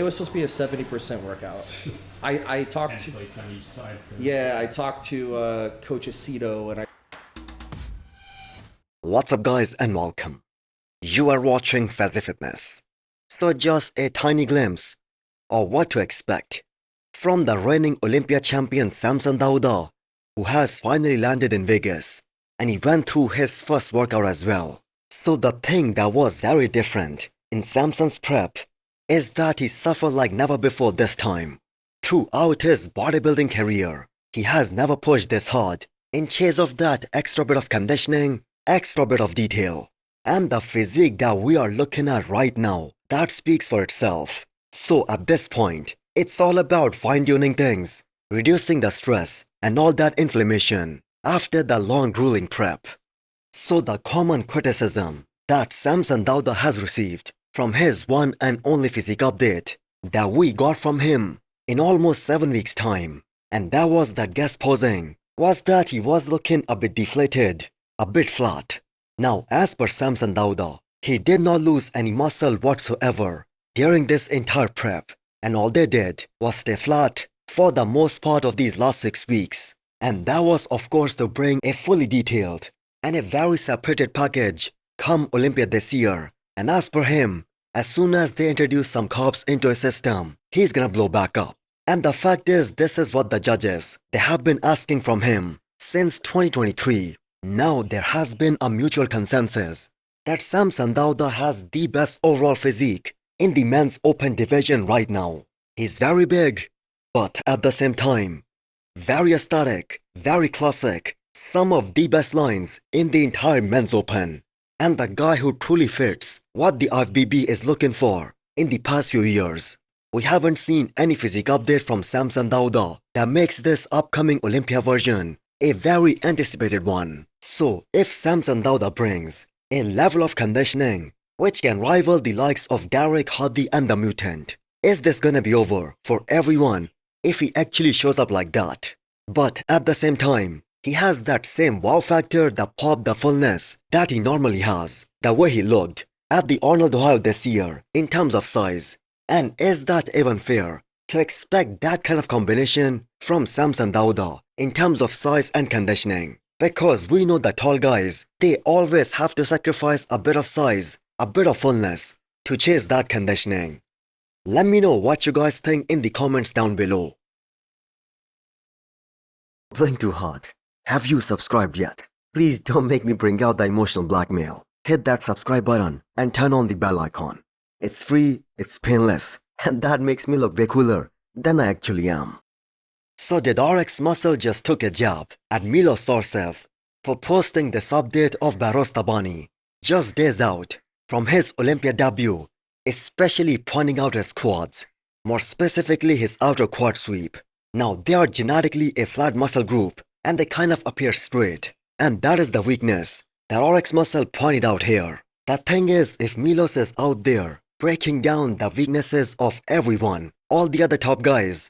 was supposed to be a 70% workout. I talked to plates on each side. So I talked to Coach Aceto and I. What's up guys and welcome. You are watching Fazi Fitness. So just a tiny glimpse of what to expect from the reigning Olympia champion Samson Dauda, who has finally landed in Vegas, and he went through his first workout as well. So the thing that was very different in Samson's prep is that he suffered like never before this time. Throughout his bodybuilding career, he has never pushed this hard in chase of that extra bit of conditioning, extra bit of detail, and the physique that we are looking at right now, that speaks for itself. So at this point, it's all about fine-tuning things, reducing the stress and all that inflammation after the long grueling prep. So the common criticism that Samson Dauda has received from his one and only physique update that we got from him in almost 7 weeks time, and that was that guest posing, was that he was looking a bit deflated, a bit flat. Now as per Samson Dauda, he did not lose any muscle whatsoever during this entire prep, and all they did was stay flat for the most part of these last 6 weeks. And that was of course to bring a fully detailed and a very separated package come Olympia this year. And as per him, as soon as they introduce some carbs into his system, he's gonna blow back up. And the fact is, this is what the judges, they have been asking from him since 2023. Now there has been a mutual consensus that Samson Dauda has the best overall physique in the men's open division right now. He's very big, but at the same time, very aesthetic, very classic, some of the best lines in the entire men's open, and the guy who truly fits what the IFBB is looking for in the past few years. We haven't seen any physique update from Samson Dauda that makes this upcoming Olympia version a very anticipated one. So if Samson Dauda brings a level of conditioning which can rival the likes of Derek, Hardy and the Mutant, is this gonna be over for everyone if he actually shows up like that? But at the same time, he has that same wow factor that popped the fullness that he normally has, the way he looked at the Arnold Ohio this year in terms of size. And is that even fair to expect that kind of combination from Samson Dauda in terms of size and conditioning? Because we know that tall guys, they always have to sacrifice a bit of size, a bit of fullness to chase that conditioning. Let me know what you guys think in the comments down below. Playing too hard. Have you subscribed yet? Please don't make me bring out the emotional blackmail. Hit that subscribe button and turn on the bell icon. It's free, it's painless, and that makes me look way cooler than I actually am. So did RX Muscle just took a jab at Milos Sorsev for posting this update of Behrouz Tabani just days out from his Olympia debut, especially pointing out his quads, more specifically his outer quad sweep. Now they are genetically a flat muscle group and they kind of appear straight, and that is the weakness that RX Muscle pointed out here. The thing is, if Milos is out there breaking down the weaknesses of everyone, all the other top guys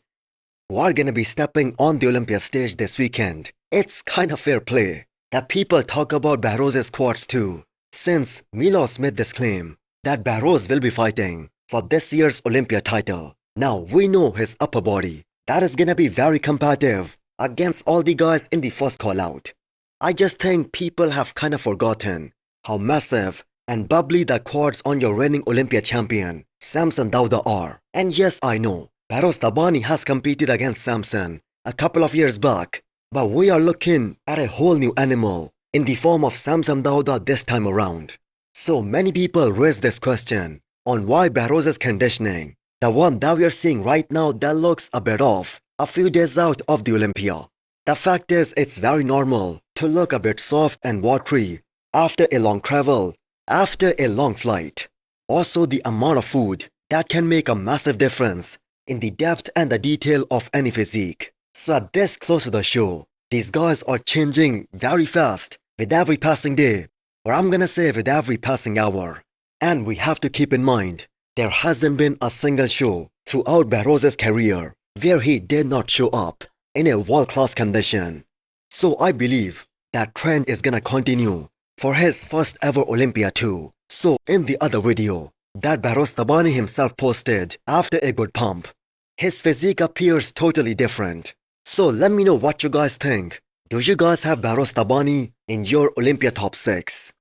who are gonna be stepping on the Olympia stage this weekend, it's kind of fair play that people talk about Behrouz's quads too, since Milos made this claim that Behrouz will be fighting for this year's Olympia title. Now we know his upper body, that is gonna be very competitive against all the guys in the first call out. I just think people have kind of forgotten how massive and bubbly the quads on your reigning Olympia champion Samson Dauda are. And yes, I know Behrouz Tabani has competed against Samson a couple of years back, but we are looking at a whole new animal in the form of Samson Dauda this time around. So many people raise this question on why Behrouz's conditioning, the one that we are seeing right now that looks a bit off a few days out of the Olympia. The fact is, it's very normal to look a bit soft and watery after a long travel, after a long flight. Also the amount of food that can make a massive difference in the depth and the detail of any physique. So at this close to the show, these guys are changing very fast with every passing day, or I'm gonna say with every passing hour. And we have to keep in mind, there hasn't been a single show throughout Behrouz's career where he did not show up in a world-class condition. So I believe that trend is gonna continue for his first ever Olympia too. So in the other video, that Behrouz Tabani himself posted after a good pump. His physique appears totally different. So let me know what you guys think. Do you guys have Behrouz Tabani in your Olympia top 6?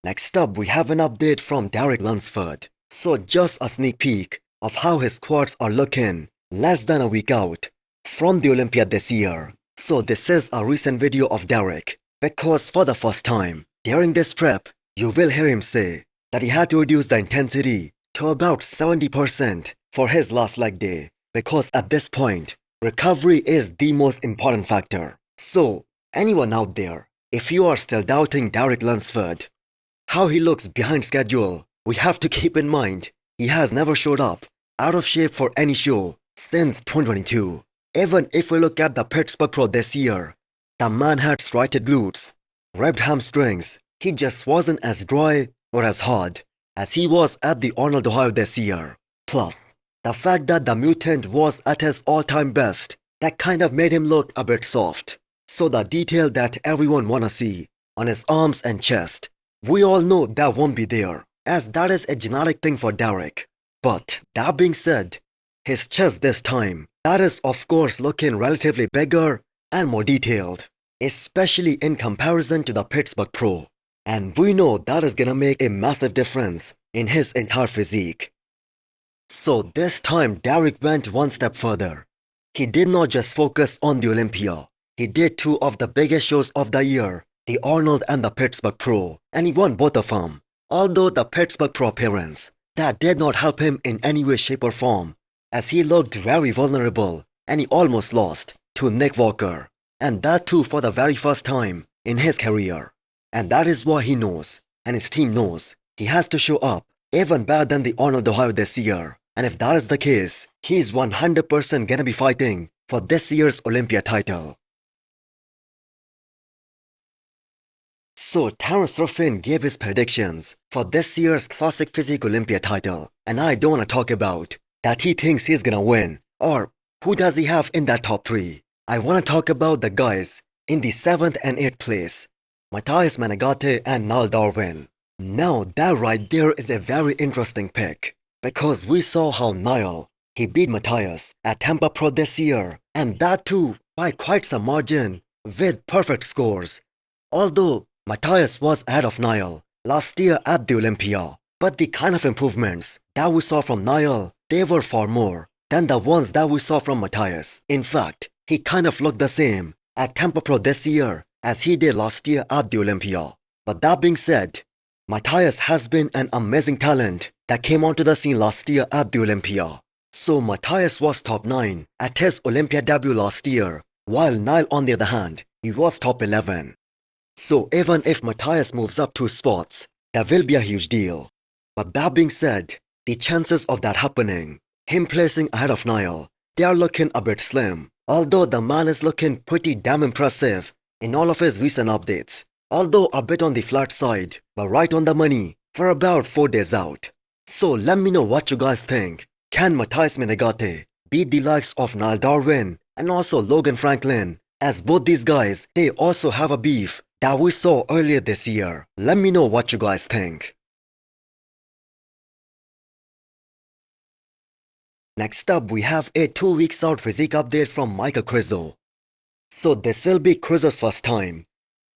Next up, we have an update from Derek Lunsford. So just a sneak peek of how his squats are looking less than a week out from the Olympia this year. So this is a recent video of Derek, because for the first time during this prep, you will hear him say that he had to reduce the intensity to about 70% for his last leg day, because at this point, recovery is the most important factor. So anyone out there, if you are still doubting Derek Lunsford, how he looks behind schedule, we have to keep in mind he has never showed up out of shape for any show since 2022. Even if we look at the Pittsburgh Pro this year, the man had striated glutes, ripped hamstrings. He just wasn't as dry or as hard as he was at the Arnold Ohio this year. Plus, the fact that the mutant was at his all-time best, that kind of made him look a bit soft. So the detail that everyone wanna see on his arms and chest, we all know that won't be there, as that is a genetic thing for Derek. But that being said, his chest this time, that is of course looking relatively bigger and more detailed, especially in comparison to the Pittsburgh Pro. And we know that is gonna make a massive difference in his entire physique. So this time Derek went one step further. He did not just focus on the Olympia. He did two of the biggest shows of the year, the Arnold and the Pittsburgh Pro, and he won both of them. Although the Pittsburgh Pro appearance, that did not help him in any way, shape or form, as he looked very vulnerable and he almost lost to Nick Walker, and that too for the very first time in his career. And that is why he knows, and his team knows, he has to show up even better than the Arnold Ohio this year. And if that is the case, he's 100% gonna be fighting for this year's Olympia title. So Terrence gave his predictions for this year's Classic Physique Olympia title, and I don't wanna talk about that he thinks he's gonna win, or who does he have in that top 3. I wanna talk about the guys in the 7th and 8th place, Matthias Menegate and Niall Darwin. Now that right there is a very interesting pick, because we saw how Niall, he beat Matthias at Tampa Pro this year, and that too by quite some margin with perfect scores. Although Matthias was ahead of Niall last year at the Olympia, but the kind of improvements that we saw from Niall, they were far more than the ones that we saw from Matthias. In fact, he kind of looked the same at Tampa Pro this year as he did last year at the Olympia. But that being said, Matthias has been an amazing talent that came onto the scene last year at the Olympia. So Matthias was top 9 at his Olympia debut last year, while Niall on the other hand, he was top 11. So even if Matthias moves up 2 spots, that will be a huge deal. But that being said, the chances of that happening, him placing ahead of Niall, they are looking a bit slim. Although the man is looking pretty damn impressive in all of his recent updates. Although a bit on the flat side, but right on the money for about 4 days out. So let me know what you guys think. Can Matthias Menegate beat the likes of Niall Darwin and also Logan Franklin, as both these guys, they also have a beef that we saw earlier this year? Let me know what you guys think. Next up, we have a 2 weeks out physique update from Krizo. So this will be Krizo's first time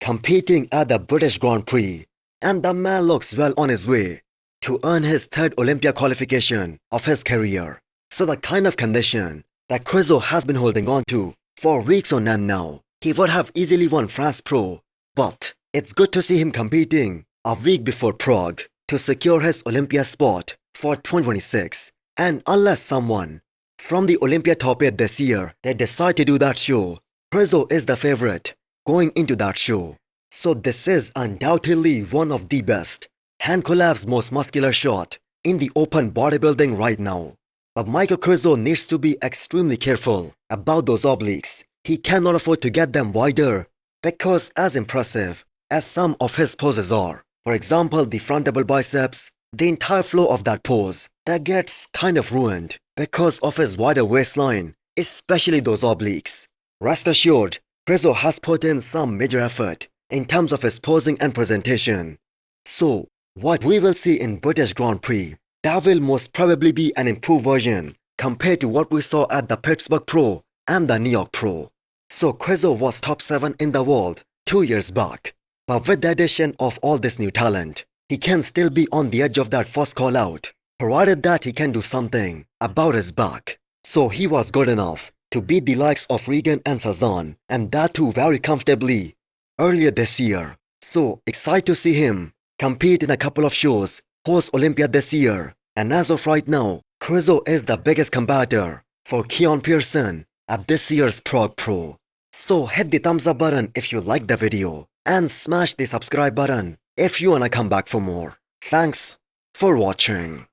competing at the British Grand Prix, and the man looks well on his way to earn his 3rd Olympia qualification of his career. So the kind of condition that Krizo has been holding on to for weeks on end now, he would have easily won France Pro, but it's good to see him competing a week before Prague to secure his Olympia spot for 2026. And unless someone from the Olympia top 8 this year they decide to do that show, Krizo is the favorite going into that show. So this is undoubtedly one of the best hand collabs, most muscular shot in the open bodybuilding right now. But Krizo needs to be extremely careful about those obliques. He cannot afford to get them wider, because as impressive as some of his poses are, for example the front double biceps, the entire flow of that pose, that gets kind of ruined because of his wider waistline, especially those obliques. Rest assured, Krizo has put in some major effort in terms of his posing and presentation. So, what we will see in British Grand Prix, that will most probably be an improved version compared to what we saw at the Pittsburgh Pro and the New York Pro. So Krizo was top 7 in the world 2 years back. But with the addition of all this new talent, he can still be on the edge of that first call out, provided that he can do something about his back. So he was good enough to beat the likes of Regan and Sazan, and that too very comfortably, earlier this year. So excited to see him compete in a couple of shows, host Olympia this year. And as of right now, Krizo is the biggest competitor for Keon Pearson at this year's Prague Pro. So hit the thumbs up button if you liked the video and smash the subscribe button if you wanna come back for more. Thanks for watching.